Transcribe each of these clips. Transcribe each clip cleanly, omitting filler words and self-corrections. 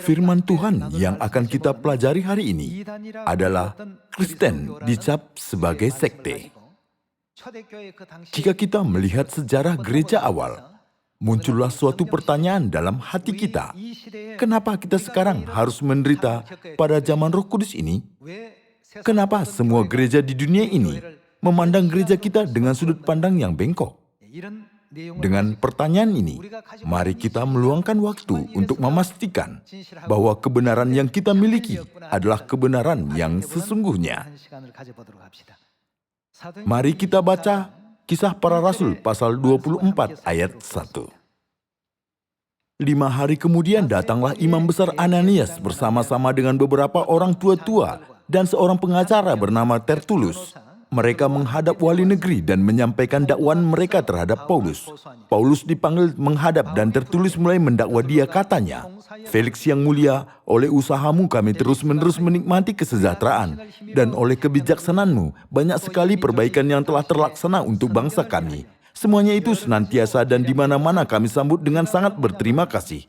Firman Tuhan yang akan kita pelajari hari ini adalah Kristen dicap sebagai sekte. Jika kita melihat sejarah gereja awal, muncullah suatu pertanyaan dalam hati kita. Kenapa kita sekarang harus menderita pada zaman Roh Kudus ini? Kenapa semua gereja di dunia ini memandang gereja kita dengan sudut pandang yang bengkok? Dengan pertanyaan ini, mari kita meluangkan waktu untuk memastikan bahwa kebenaran yang kita miliki adalah kebenaran yang sesungguhnya. Mari kita baca Kisah Para Rasul pasal 24 ayat 1. 5 hari kemudian datanglah imam besar Ananias bersama-sama dengan beberapa orang tua-tua dan seorang pengacara bernama Tertulus. Mereka menghadap wali negeri dan menyampaikan dakwaan mereka terhadap Paulus. Paulus dipanggil menghadap dan Tertulus mulai mendakwa dia, katanya, "Felix yang mulia, oleh usahamu kami terus-menerus menikmati kesejahteraan, dan oleh kebijaksanaanmu banyak sekali perbaikan yang telah terlaksana untuk bangsa kami. Semuanya itu senantiasa dan di mana-mana kami sambut dengan sangat berterima kasih.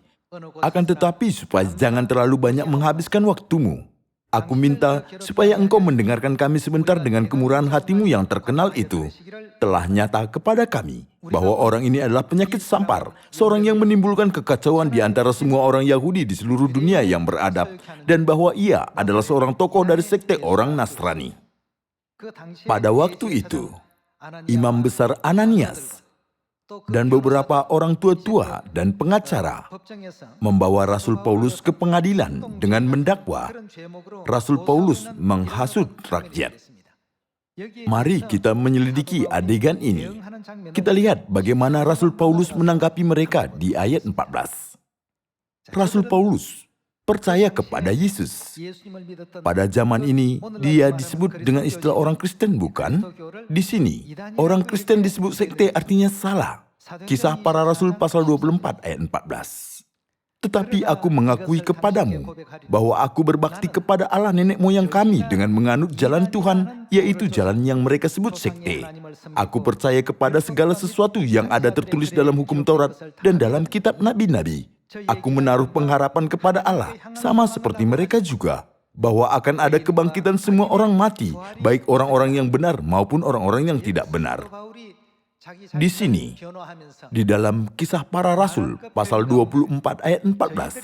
Akan tetapi supaya jangan terlalu banyak menghabiskan waktumu, aku minta supaya engkau mendengarkan kami sebentar dengan kemurahan hatimu yang terkenal itu. Telah nyata kepada kami bahwa orang ini adalah penyakit sampar, seorang yang menimbulkan kekacauan di antara semua orang Yahudi di seluruh dunia yang beradab, dan bahwa ia adalah seorang tokoh dari sekte orang Nasrani." Pada waktu itu, imam besar Ananias dan beberapa orang tua-tua dan pengacara membawa Rasul Paulus ke pengadilan dengan mendakwa Rasul Paulus menghasut rakyat. Mari kita menyelidiki adegan ini. Kita lihat bagaimana Rasul Paulus menanggapi mereka di ayat 14. Rasul Paulus percaya kepada Yesus. Pada zaman ini, dia disebut dengan istilah orang Kristen, bukan? Di sini, orang Kristen disebut sekte artinya salah. Kisah Para Rasul pasal 24 ayat 14. "Tetapi aku mengakui kepadamu bahwa aku berbakti kepada Allah nenek moyang kami dengan menganut jalan Tuhan, yaitu jalan yang mereka sebut sekte. Aku percaya kepada segala sesuatu yang ada tertulis dalam hukum Taurat dan dalam kitab nabi-nabi. Aku menaruh pengharapan kepada Allah, sama seperti mereka juga, bahwa akan ada kebangkitan semua orang mati, baik orang-orang yang benar maupun orang-orang yang tidak benar." Di sini, di dalam Kisah Para Rasul pasal 24 ayat 14,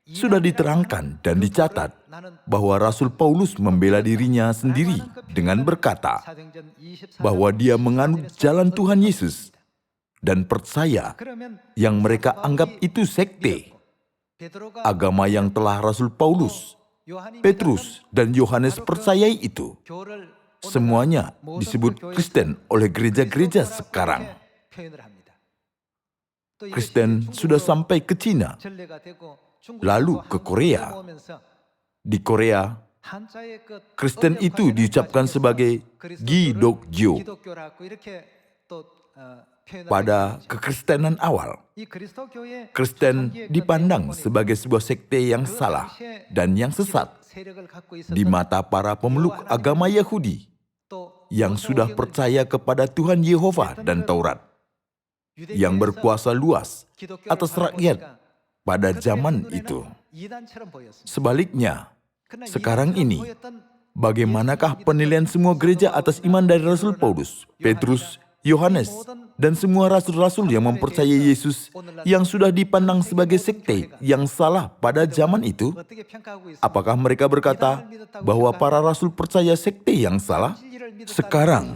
sudah diterangkan dan dicatat bahwa Rasul Paulus membela dirinya sendiri dengan berkata bahwa dia menganut jalan Tuhan Yesus dan percaya yang mereka anggap itu sekte, agama yang telah Rasul Paulus, Petrus, dan Yohanes percayai itu. Semuanya disebut Kristen oleh gereja-gereja sekarang. Kristen sudah sampai ke Cina, lalu ke Korea. Di Korea, Kristen itu diucapkan sebagai Gidokgyo. Pada kekristenan awal, Kristen dipandang sebagai sebuah sekte yang salah dan yang sesat di mata para pemeluk agama Yahudi yang sudah percaya kepada Tuhan Yehova dan Taurat, yang berkuasa luas atas rakyat pada zaman itu. Sebaliknya, sekarang ini, bagaimanakah penilaian semua gereja atas iman dari Rasul Paulus, Petrus, Yohanes, dan semua rasul-rasul yang mempercayai Yesus yang sudah dipandang sebagai sekte yang salah pada zaman itu? Apakah mereka berkata bahwa para rasul percaya sekte yang salah? Sekarang,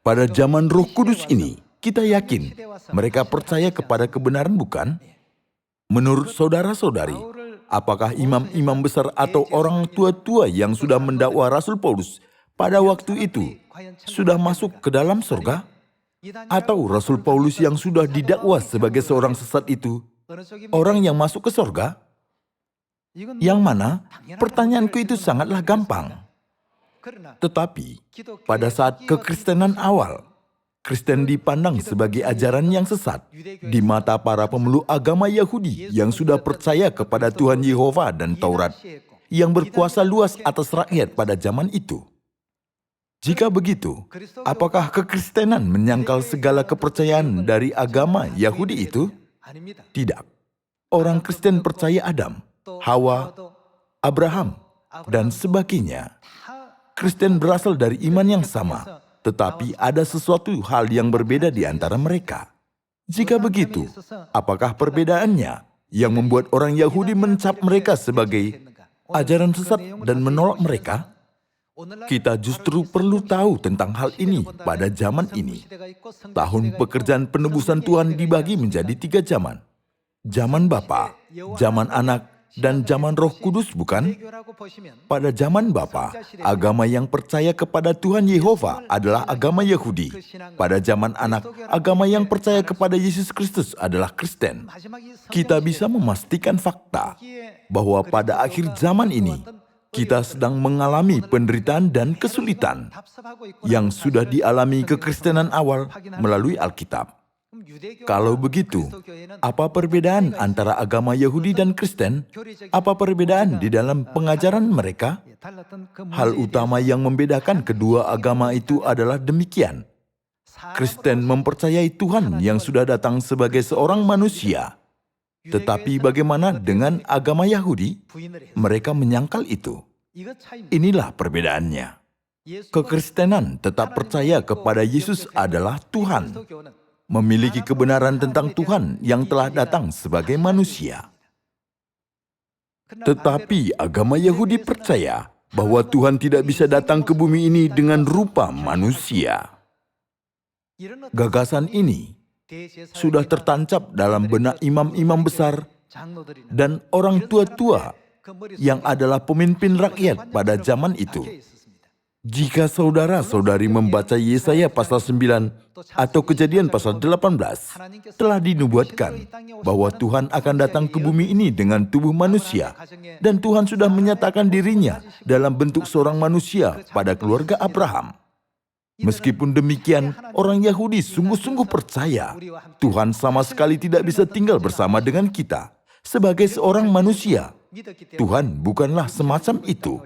pada zaman Roh Kudus ini, kita yakin mereka percaya kepada kebenaran, bukan? Menurut saudara-saudari, apakah imam-imam besar atau orang tua-tua yang sudah mendakwa Rasul Paulus pada waktu itu sudah masuk ke dalam surga? Atau Rasul Paulus yang sudah didakwa sebagai seorang sesat itu orang yang masuk ke surga? Yang mana? Pertanyaanku itu sangatlah gampang. Tetapi pada saat kekristenan awal, Kristen dipandang sebagai ajaran yang sesat di mata para pemeluk agama Yahudi yang sudah percaya kepada Tuhan Yehova dan Taurat, yang berkuasa luas atas rakyat pada zaman itu. Jika begitu, apakah kekristenan menyangkal segala kepercayaan dari agama Yahudi itu? Tidak. Orang Kristen percaya Adam, Hawa, Abraham, dan sebagainya. Kristen berasal dari iman yang sama, tetapi ada sesuatu hal yang berbeda di antara mereka. Jika begitu, apakah perbedaannya yang membuat orang Yahudi mencap mereka sebagai ajaran sesat dan menolak mereka? Kita justru perlu tahu tentang hal ini pada zaman ini. Tahun pekerjaan penebusan Tuhan dibagi menjadi 3 zaman. Zaman Bapa, zaman Anak, dan zaman Roh Kudus, bukan? Pada zaman Bapa, agama yang percaya kepada Tuhan Yehova adalah agama Yahudi. Pada zaman Anak, agama yang percaya kepada Yesus Kristus adalah Kristen. Kita bisa memastikan fakta bahwa pada akhir zaman ini, kita sedang mengalami penderitaan dan kesulitan yang sudah dialami kekristenan awal melalui Alkitab. Kalau begitu, apa perbedaan antara agama Yahudi dan Kristen? Apa perbedaan di dalam pengajaran mereka? Hal utama yang membedakan kedua agama itu adalah demikian. Kristen mempercayai Tuhan yang sudah datang sebagai seorang manusia. Tetapi bagaimana dengan agama Yahudi? Mereka menyangkal itu. Inilah perbedaannya. Kekristenan tetap percaya kepada Yesus adalah Tuhan, memiliki kebenaran tentang Tuhan yang telah datang sebagai manusia. Tetapi agama Yahudi percaya bahwa Tuhan tidak bisa datang ke bumi ini dengan rupa manusia. Gagasan ini sudah tertancap dalam benak imam-imam besar dan orang tua-tua yang adalah pemimpin rakyat pada zaman itu. Jika saudara-saudari membaca Yesaya pasal 9 atau Kejadian pasal 18, telah dinubuatkan bahwa Tuhan akan datang ke bumi ini dengan tubuh manusia, dan Tuhan sudah menyatakan dirinya dalam bentuk seorang manusia pada keluarga Abraham. Meskipun demikian, orang Yahudi sungguh-sungguh percaya Tuhan sama sekali tidak bisa tinggal bersama dengan kita. Sebagai seorang manusia, Tuhan bukanlah semacam itu.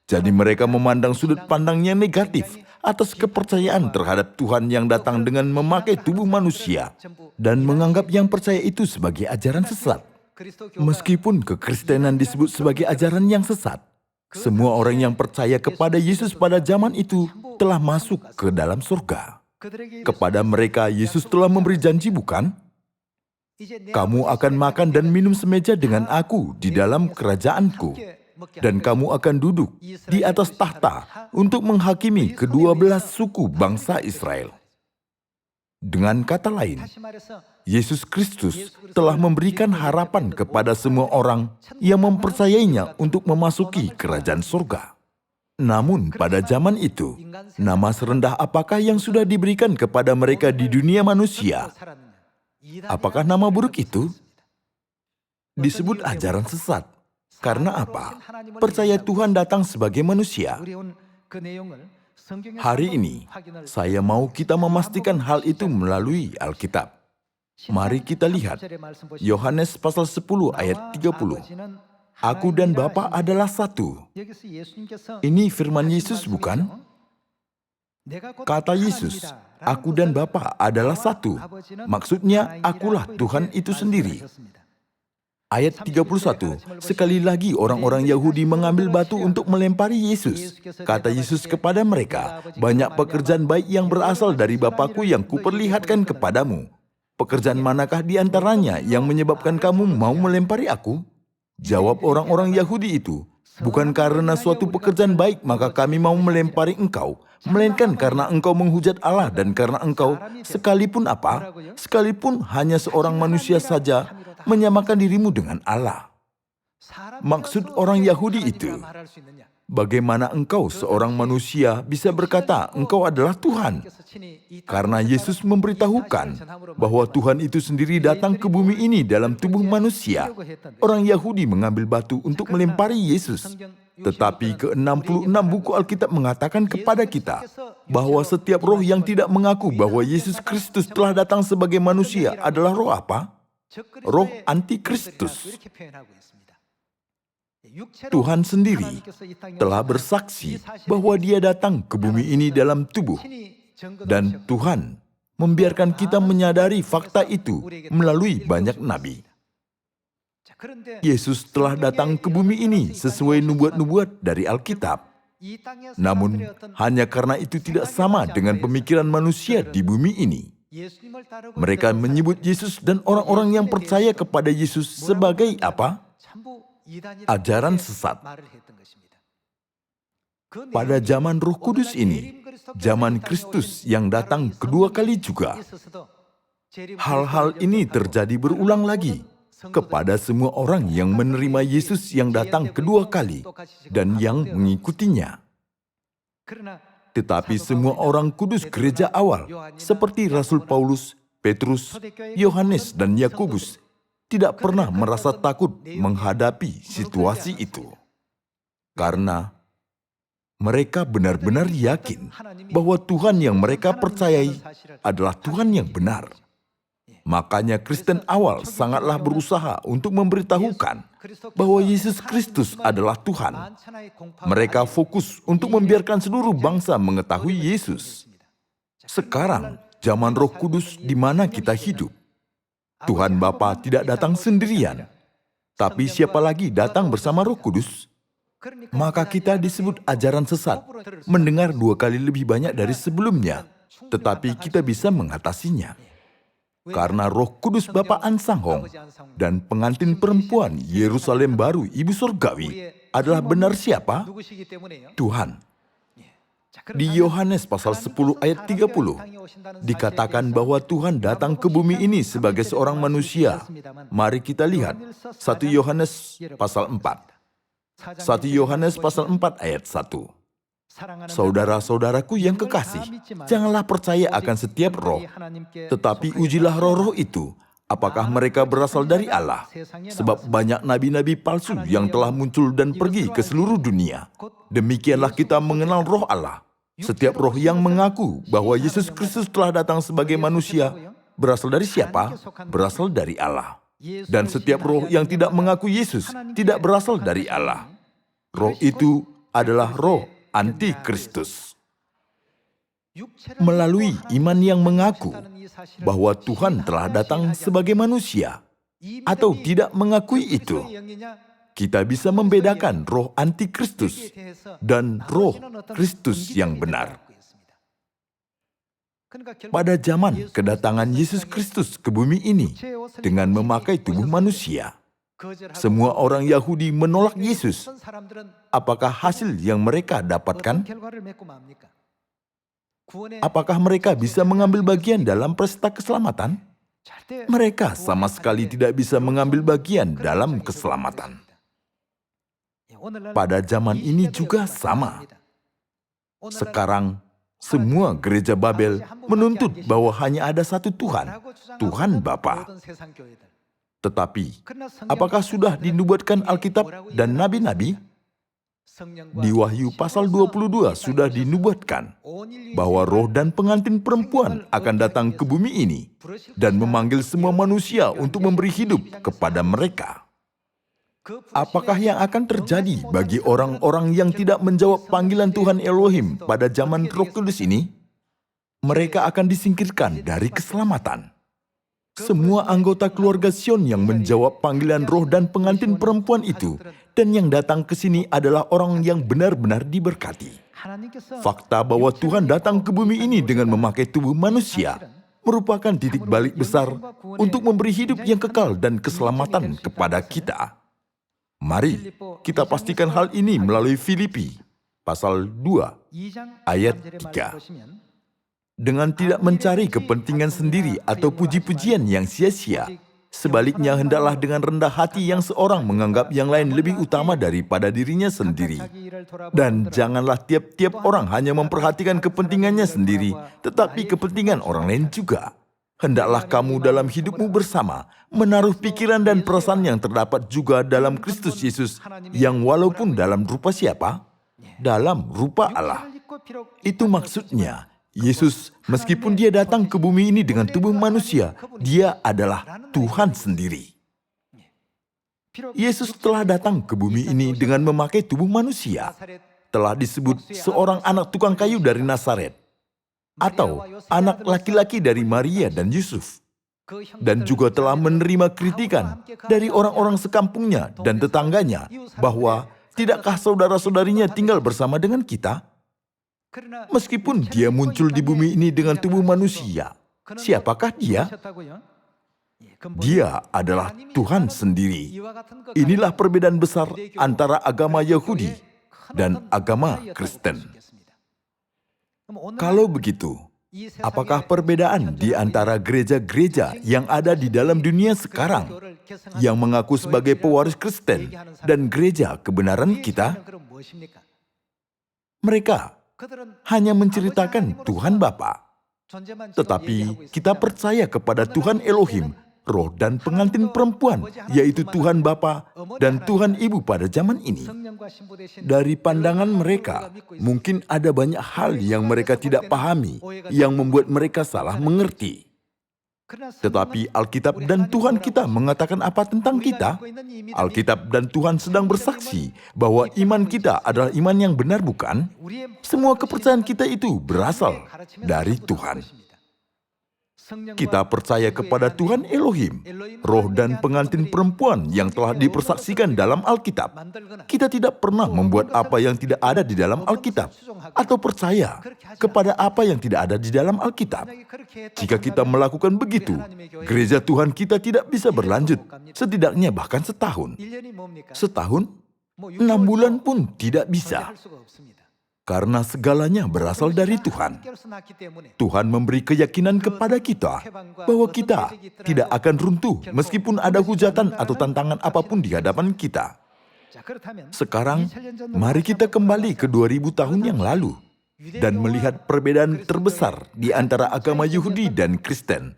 Jadi mereka memandang sudut pandang yang negatif atas kepercayaan terhadap Tuhan yang datang dengan memakai tubuh manusia dan menganggap yang percaya itu sebagai ajaran sesat. Meskipun kekristenan disebut sebagai ajaran yang sesat, semua orang yang percaya kepada Yesus pada zaman itu telah masuk ke dalam surga. Kepada mereka Yesus telah memberi janji, bukan? Kamu akan makan dan minum semeja dengan aku di dalam kerajaanku, dan kamu akan duduk di atas tahta untuk menghakimi kedua-belah suku bangsa Israel. Dengan kata lain, Yesus Kristus telah memberikan harapan kepada semua orang yang mempercayainya untuk memasuki kerajaan surga. Namun pada zaman itu, nama serendah apakah yang sudah diberikan kepada mereka di dunia manusia? Apakah nama buruk itu? Disebut ajaran sesat. Karena apa? Percaya Tuhan datang sebagai manusia. Hari ini, saya mau kita memastikan hal itu melalui Alkitab. Mari kita lihat Yohanes pasal 10 ayat 30. Aku dan Bapa adalah satu. Ini firman Yesus, bukan? Kata Yesus, aku dan Bapa adalah satu. Maksudnya, akulah Tuhan itu sendiri. Ayat 31, sekali lagi orang-orang Yahudi mengambil batu untuk melempari Yesus. Kata Yesus kepada mereka, banyak pekerjaan baik yang berasal dari Bapa-Ku yang kuperlihatkan kepadamu. Pekerjaan manakah di antaranya yang menyebabkan kamu mau melempari aku? Jawab orang-orang Yahudi itu, bukan karena suatu pekerjaan baik maka kami mau melempari engkau, melainkan karena engkau menghujat Allah dan karena engkau, sekalipun apa? Sekalipun hanya seorang manusia saja, menyamakan dirimu dengan Allah. Maksud orang Yahudi itu, bagaimana engkau seorang manusia bisa berkata engkau adalah Tuhan? Karena Yesus memberitahukan bahwa Tuhan itu sendiri datang ke bumi ini dalam tubuh manusia. Orang Yahudi mengambil batu untuk melempari Yesus. Tetapi ke-66 buku Alkitab mengatakan kepada kita bahwa setiap roh yang tidak mengaku bahwa Yesus Kristus telah datang sebagai manusia adalah roh apa? Roh antikristus. Tuhan sendiri telah bersaksi bahwa Dia datang ke bumi ini dalam tubuh, dan Tuhan membiarkan kita menyadari fakta itu melalui banyak nabi. Yesus telah datang ke bumi ini sesuai nubuat-nubuat dari Alkitab. Namun, hanya karena itu tidak sama dengan pemikiran manusia di bumi ini. Mereka menyebut Yesus dan orang-orang yang percaya kepada Yesus sebagai apa? Ajaran sesat. Pada zaman Roh Kudus ini, zaman Kristus yang datang kedua kali juga, hal-hal ini terjadi berulang lagi kepada semua orang yang menerima Yesus yang datang kedua kali dan yang mengikutinya. Tetapi semua orang kudus gereja awal, seperti Rasul Paulus, Petrus, Yohanes, dan Yakobus, tidak pernah merasa takut menghadapi situasi itu. Karena mereka benar-benar yakin bahwa Tuhan yang mereka percayai adalah Tuhan yang benar. Makanya Kristen awal sangatlah berusaha untuk memberitahukan bahwa Yesus Kristus adalah Tuhan. Mereka fokus untuk membiarkan seluruh bangsa mengetahui Yesus. Sekarang, zaman Roh Kudus di mana kita hidup, Tuhan Bapa tidak datang sendirian. Tapi siapa lagi datang bersama Roh Kudus? Maka kita disebut ajaran sesat, mendengar 2 kali lebih banyak dari sebelumnya, tetapi kita bisa mengatasinya. Karena Roh Kudus Bapa Ansanghong dan pengantin perempuan Yerusalem Baru Ibu Surgawi adalah benar siapa? Tuhan. Di Yohanes pasal 10 ayat 30, dikatakan bahwa Tuhan datang ke bumi ini sebagai seorang manusia. Mari kita lihat 1 Yohanes pasal 4. 1 Yohanes pasal 4 ayat 1. Saudara-saudaraku yang kekasih, janganlah percaya akan setiap roh, tetapi ujilah roh-roh itu, apakah mereka berasal dari Allah. Sebab banyak nabi-nabi palsu yang telah muncul dan pergi ke seluruh dunia. Demikianlah kita mengenal roh Allah. Setiap roh yang mengaku bahwa Yesus Kristus telah datang sebagai manusia, berasal dari siapa? Berasal dari Allah. Dan setiap roh yang tidak mengaku Yesus, tidak berasal dari Allah. Roh itu adalah roh antikristus. Melalui iman yang mengaku bahwa Tuhan telah datang sebagai manusia atau tidak mengakui itu, kita bisa membedakan roh antikristus dan roh Kristus yang benar. Pada zaman kedatangan Yesus Kristus ke bumi ini dengan memakai tubuh manusia, semua orang Yahudi menolak Yesus. Apakah hasil yang mereka dapatkan? Apakah mereka bisa mengambil bagian dalam pesta keselamatan? Mereka sama sekali tidak bisa mengambil bagian dalam keselamatan. Pada zaman ini juga sama. Sekarang, semua gereja Babel menuntut bahwa hanya ada satu Tuhan, Tuhan Bapa. Tetapi, apakah sudah dinubuatkan Alkitab dan nabi-nabi? Di Wahyu pasal 22 sudah dinubuatkan bahwa roh dan pengantin perempuan akan datang ke bumi ini dan memanggil semua manusia untuk memberi hidup kepada mereka. Apakah yang akan terjadi bagi orang-orang yang tidak menjawab panggilan Tuhan Elohim pada zaman Roh Kudus ini? Mereka akan disingkirkan dari keselamatan. Semua anggota keluarga Sion yang menjawab panggilan roh dan pengantin perempuan itu dan yang datang ke sini adalah orang yang benar-benar diberkati. Fakta bahwa Tuhan datang ke bumi ini dengan memakai tubuh manusia merupakan titik balik besar untuk memberi hidup yang kekal dan keselamatan kepada kita. Mari kita pastikan hal ini melalui Filipi pasal 2 ayat 3. Dengan tidak mencari kepentingan sendiri atau puji-pujian yang sia-sia. Sebaliknya, hendaklah dengan rendah hati yang seorang menganggap yang lain lebih utama daripada dirinya sendiri. Dan janganlah tiap-tiap orang hanya memperhatikan kepentingannya sendiri, tetapi kepentingan orang lain juga. Hendaklah kamu dalam hidupmu bersama menaruh pikiran dan perasaan yang terdapat juga dalam Kristus Yesus, yang walaupun dalam rupa siapa? Dalam rupa Allah. Itu maksudnya, Yesus, meskipun dia datang ke bumi ini dengan tubuh manusia, dia adalah Tuhan sendiri. Yesus telah datang ke bumi ini dengan memakai tubuh manusia. Telah disebut seorang anak tukang kayu dari Nazaret, atau anak laki-laki dari Maria dan Yusuf. dan juga telah menerima kritikan dari orang-orang sekampungnya dan tetangganya bahwa tidakkah saudara-saudarinya tinggal bersama dengan kita? Meskipun dia muncul di bumi ini dengan tubuh manusia, siapakah dia? Dia adalah Tuhan sendiri. Inilah perbedaan besar antara agama Yahudi dan agama Kristen. Kalau begitu, apakah perbedaan di antara gereja-gereja yang ada di dalam dunia sekarang yang mengaku sebagai pewaris Kristen dan gereja kebenaran kita? Mereka hanya menceritakan Tuhan Bapa, tetapi kita percaya kepada Tuhan Elohim, Roh dan pengantin perempuan, yaitu Tuhan Bapa dan Tuhan Ibu pada zaman ini. Dari pandangan mereka, mungkin ada banyak hal yang mereka tidak pahami, yang membuat mereka salah mengerti. Tetapi Alkitab dan Tuhan kita mengatakan apa tentang kita? Alkitab dan Tuhan sedang bersaksi bahwa iman kita adalah iman yang benar, bukan? Semua kepercayaan kita itu berasal dari Tuhan. Kita percaya kepada Tuhan Elohim, Roh dan pengantin perempuan yang telah dipersaksikan dalam Alkitab. Kita tidak pernah membuat apa yang tidak ada di dalam Alkitab, atau percaya kepada apa yang tidak ada di dalam Alkitab. Jika kita melakukan begitu, gereja Tuhan kita tidak bisa berlanjut, setidaknya bahkan setahun. Setahun, 6 bulan pun tidak bisa. Karena segalanya berasal dari Tuhan. Tuhan memberi keyakinan kepada kita bahwa kita tidak akan runtuh meskipun ada hujatan atau tantangan apapun di hadapan kita. Sekarang, mari kita kembali ke 2000 tahun yang lalu dan melihat perbedaan terbesar di antara agama Yahudi dan Kristen,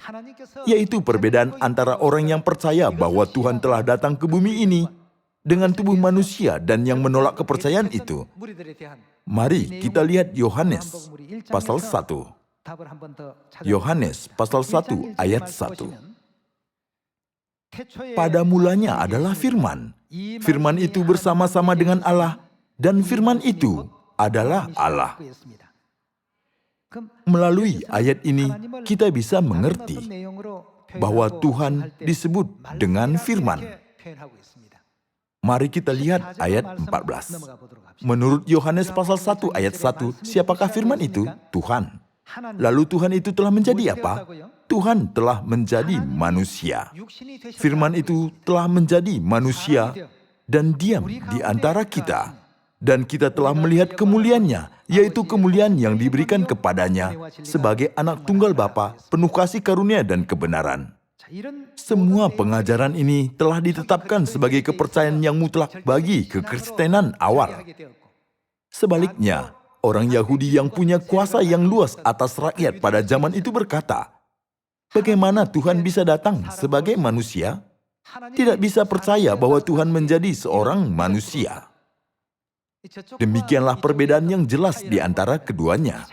yaitu perbedaan antara orang yang percaya bahwa Tuhan telah datang ke bumi ini dengan tubuh manusia dan yang menolak kepercayaan itu. Mari kita lihat Yohanes pasal 1. Yohanes pasal 1 ayat 1. Pada mulanya adalah firman. Firman itu bersama-sama dengan Allah, dan firman itu adalah Allah. Melalui ayat ini kita bisa mengerti bahwa Tuhan disebut dengan firman. Mari kita lihat ayat 14. Menurut Yohanes pasal 1 ayat 1, siapakah firman itu? Tuhan. Lalu Tuhan itu telah menjadi apa? Tuhan telah menjadi manusia. Firman itu telah menjadi manusia dan diam di antara kita. Dan kita telah melihat kemuliaannya, yaitu kemuliaan yang diberikan kepadanya sebagai anak tunggal Bapa, penuh kasih karunia dan kebenaran. Semua pengajaran ini telah ditetapkan sebagai kepercayaan yang mutlak bagi kekristenan awal. Sebaliknya, orang Yahudi yang punya kuasa yang luas atas rakyat pada zaman itu berkata, bagaimana Tuhan bisa datang sebagai manusia? Tidak bisa percaya bahwa Tuhan menjadi seorang manusia. Demikianlah perbedaan yang jelas di antara keduanya.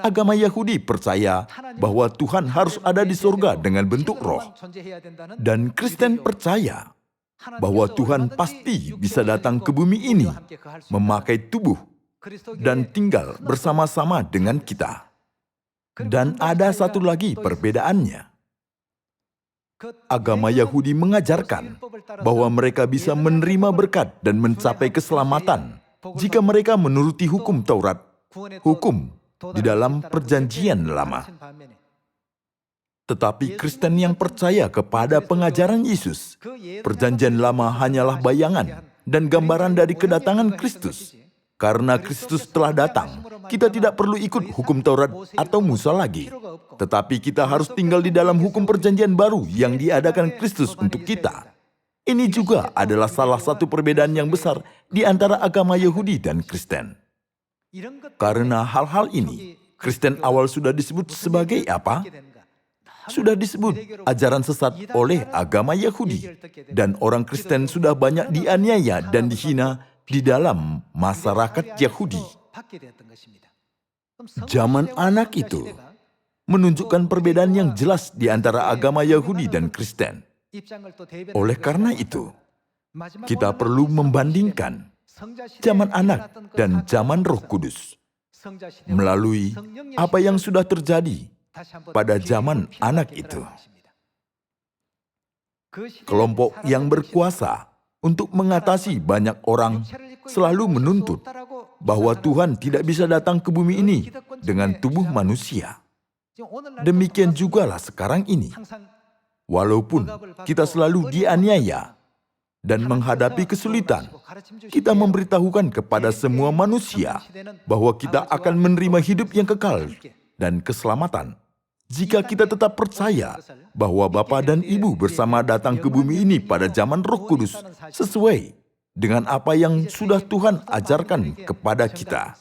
Agama Yahudi percaya bahwa Tuhan harus ada di surga dengan bentuk roh. Dan Kristen percaya bahwa Tuhan pasti bisa datang ke bumi ini, memakai tubuh, dan tinggal bersama-sama dengan kita. Dan ada satu lagi perbedaannya. Agama Yahudi mengajarkan bahwa mereka bisa menerima berkat dan mencapai keselamatan jika mereka menuruti hukum Taurat, hukum di dalam perjanjian lama. Tetapi Kristen yang percaya kepada pengajaran Yesus, perjanjian lama hanyalah bayangan dan gambaran dari kedatangan Kristus. Karena Kristus telah datang, kita tidak perlu ikut hukum Taurat atau Musa lagi. Tetapi kita harus tinggal di dalam hukum perjanjian baru yang diadakan Kristus untuk kita. Ini juga adalah salah satu perbedaan yang besar di antara agama Yahudi dan Kristen. Karena hal-hal ini, Kristen awal sudah disebut sebagai apa? Sudah disebut ajaran sesat oleh agama Yahudi. Dan orang Kristen sudah banyak dianiaya dan dihina di dalam masyarakat Yahudi. Zaman anak itu menunjukkan perbedaan yang jelas di antara agama Yahudi dan Kristen. Oleh karena itu, kita perlu membandingkan zaman anak dan zaman Roh Kudus melalui apa yang sudah terjadi pada zaman anak itu. Kelompok yang berkuasa untuk mengatasi banyak orang selalu menuntut bahwa Tuhan tidak bisa datang ke bumi ini dengan tubuh manusia. Demikian jugalah sekarang ini. Walaupun kita selalu dianiaya dan menghadapi kesulitan, kita memberitahukan kepada semua manusia bahwa kita akan menerima hidup yang kekal dan keselamatan jika kita tetap percaya bahwa Bapa dan Ibu bersama datang ke bumi ini pada zaman Roh Kudus sesuai dengan apa yang sudah Tuhan ajarkan kepada kita.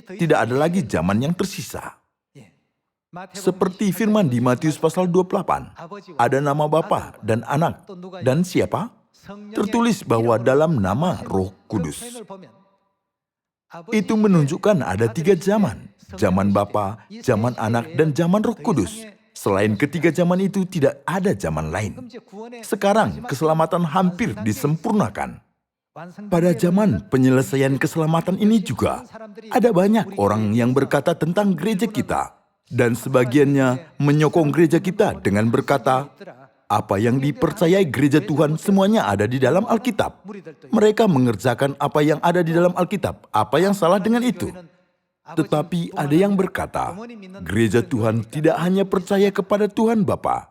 Tidak ada lagi zaman yang tersisa. Seperti firman di Matius pasal 28, ada nama Bapa dan Anak dan siapa? Tertulis bahwa dalam nama Roh Kudus. Itu menunjukkan ada 3 zaman. Zaman Bapa, zaman Anak, dan zaman Roh Kudus. Selain ketiga zaman itu tidak ada zaman lain. Sekarang keselamatan hampir disempurnakan. Pada zaman penyelesaian keselamatan ini juga, ada banyak orang yang berkata tentang gereja kita. Dan sebagiannya menyokong gereja kita dengan berkata, apa yang dipercayai gereja Tuhan semuanya ada di dalam Alkitab. Mereka mengerjakan apa yang ada di dalam Alkitab. Apa yang salah dengan itu? Tetapi ada yang berkata, gereja Tuhan tidak hanya percaya kepada Tuhan Bapa,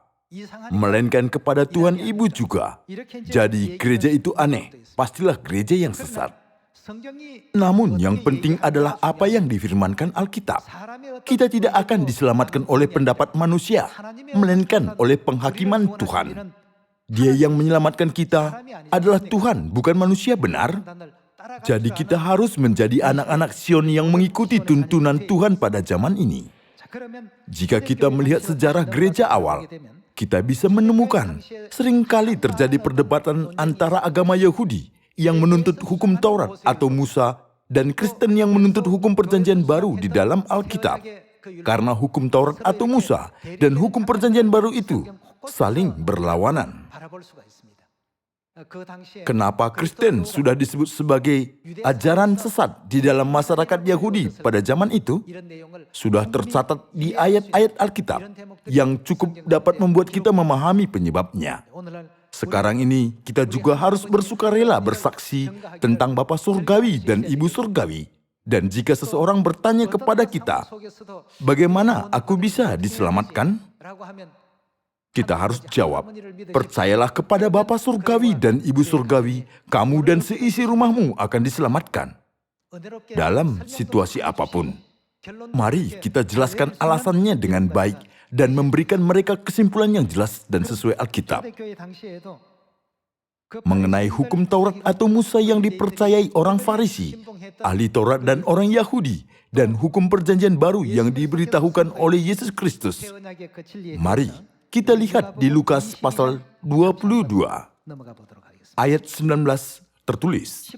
melainkan kepada Tuhan Ibu juga. Jadi gereja itu aneh, pastilah gereja yang sesat. Namun yang penting adalah apa yang difirmankan Alkitab. Kita tidak akan diselamatkan oleh pendapat manusia, melainkan oleh penghakiman Tuhan. Dia yang menyelamatkan kita adalah Tuhan, bukan manusia, benar? Jadi kita harus menjadi anak-anak Sion yang mengikuti tuntunan Tuhan pada zaman ini. Jika kita melihat sejarah gereja awal, kita bisa menemukan seringkali terjadi perdebatan antara agama Yahudi yang menuntut hukum Taurat atau Musa dan Kristen yang menuntut hukum Perjanjian Baru di dalam Alkitab. Karena hukum Taurat atau Musa dan hukum Perjanjian Baru itu saling berlawanan. Kenapa Kristen sudah disebut sebagai ajaran sesat di dalam masyarakat Yahudi pada zaman itu? Sudah tercatat di ayat-ayat Alkitab yang cukup dapat membuat kita memahami penyebabnya. Sekarang ini kita juga harus bersukarela bersaksi tentang Bapa Surgawi dan Ibu Surgawi. Dan jika seseorang bertanya kepada kita, bagaimana aku bisa diselamatkan? Kita harus jawab, percayalah kepada Bapa Surgawi dan Ibu Surgawi, kamu dan seisi rumahmu akan diselamatkan. Dalam situasi apapun, mari kita jelaskan alasannya dengan baik dan memberikan mereka kesimpulan yang jelas dan sesuai Alkitab. Mengenai hukum Taurat atau Musa yang dipercayai orang Farisi, ahli Taurat dan orang Yahudi, dan hukum Perjanjian Baru yang diberitahukan oleh Yesus Kristus. Mari kita lihat di Lukas pasal 22, ayat 19 tertulis.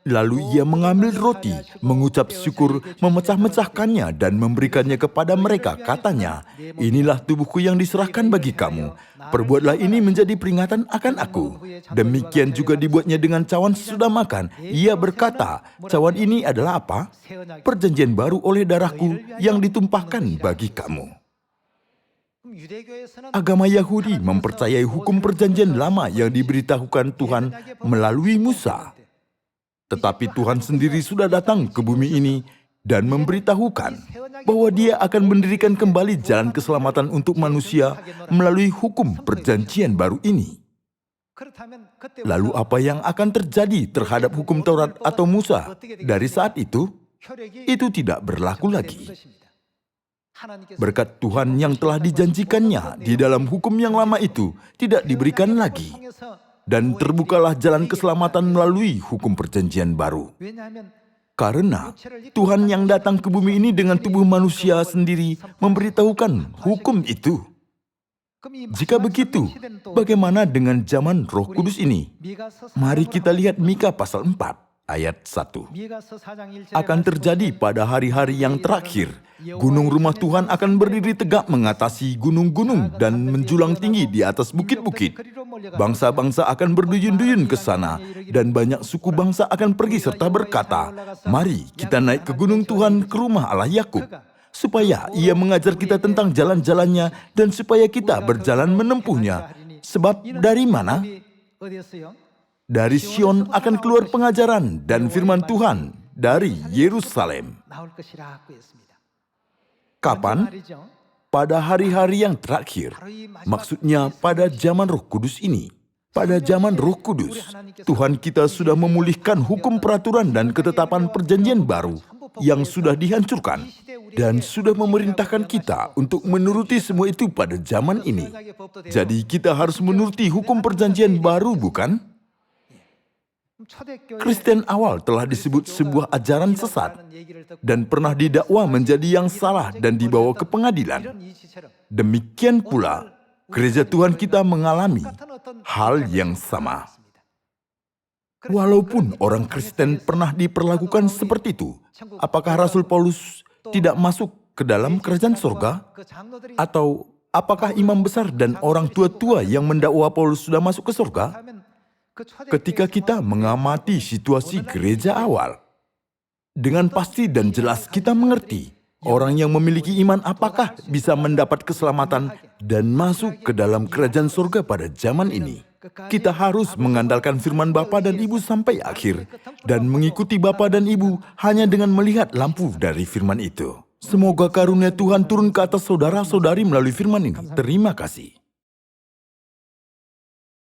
Lalu ia mengambil roti, mengucap syukur, memecah-mecahkannya dan memberikannya kepada mereka. Katanya, inilah tubuhku yang diserahkan bagi kamu. Perbuatlah ini menjadi peringatan akan aku. Demikian juga dibuatnya dengan cawan sesudah makan. Ia berkata, cawan ini adalah apa? Perjanjian baru oleh darahku yang ditumpahkan bagi kamu. Agama Yahudi mempercayai hukum Perjanjian Lama yang diberitahukan Tuhan melalui Musa. Tetapi Tuhan sendiri sudah datang ke bumi ini dan memberitahukan bahwa Dia akan mendirikan kembali jalan keselamatan untuk manusia melalui hukum Perjanjian Baru ini. Lalu apa yang akan terjadi terhadap hukum Taurat atau Musa dari saat itu? Itu tidak berlaku lagi. Berkat Tuhan yang telah dijanjikannya di dalam hukum yang lama itu tidak diberikan lagi. Dan terbukalah jalan keselamatan melalui hukum Perjanjian Baru. Karena Tuhan yang datang ke bumi ini dengan tubuh manusia sendiri memberitahukan hukum itu. Jika begitu, bagaimana dengan zaman Roh Kudus ini? Mari kita lihat Mika pasal 4. Ayat 1. Akan terjadi pada hari-hari yang terakhir, gunung rumah Tuhan akan berdiri tegak mengatasi gunung-gunung dan menjulang tinggi di atas bukit-bukit. Bangsa-bangsa akan berduyun-duyun ke sana, dan banyak suku bangsa akan pergi serta berkata, mari kita naik ke gunung Tuhan, ke rumah Allah Yakub, supaya Ia mengajar kita tentang jalan-jalannya dan supaya kita berjalan menempuhnya. Sebab dari mana? Dari Sion akan keluar pengajaran dan firman Tuhan dari Yerusalem. Kapan? Pada hari-hari yang terakhir. Maksudnya pada zaman Roh Kudus ini. Pada zaman Roh Kudus, Tuhan kita sudah memulihkan hukum peraturan dan ketetapan perjanjian baru yang sudah dihancurkan dan sudah memerintahkan kita untuk menuruti semua itu pada zaman ini. Jadi kita harus menuruti hukum perjanjian baru, bukan? Kristen awal telah disebut sebuah ajaran sesat dan pernah didakwa menjadi yang salah dan dibawa ke pengadilan. Demikian pula, gereja Tuhan kita mengalami hal yang sama. Walaupun orang Kristen pernah diperlakukan seperti itu, apakah Rasul Paulus tidak masuk ke dalam kerajaan surga? Atau apakah imam besar dan orang tua-tua yang mendakwa Paulus sudah masuk ke surga? Ketika kita mengamati situasi gereja awal, dengan pasti dan jelas kita mengerti orang yang memiliki iman apakah bisa mendapat keselamatan dan masuk ke dalam kerajaan surga pada zaman ini. Kita harus mengandalkan firman Bapa dan Ibu sampai akhir dan mengikuti Bapa dan Ibu hanya dengan melihat lampu dari firman itu. Semoga karunia Tuhan turun ke atas saudara-saudari melalui firman ini. Terima kasih.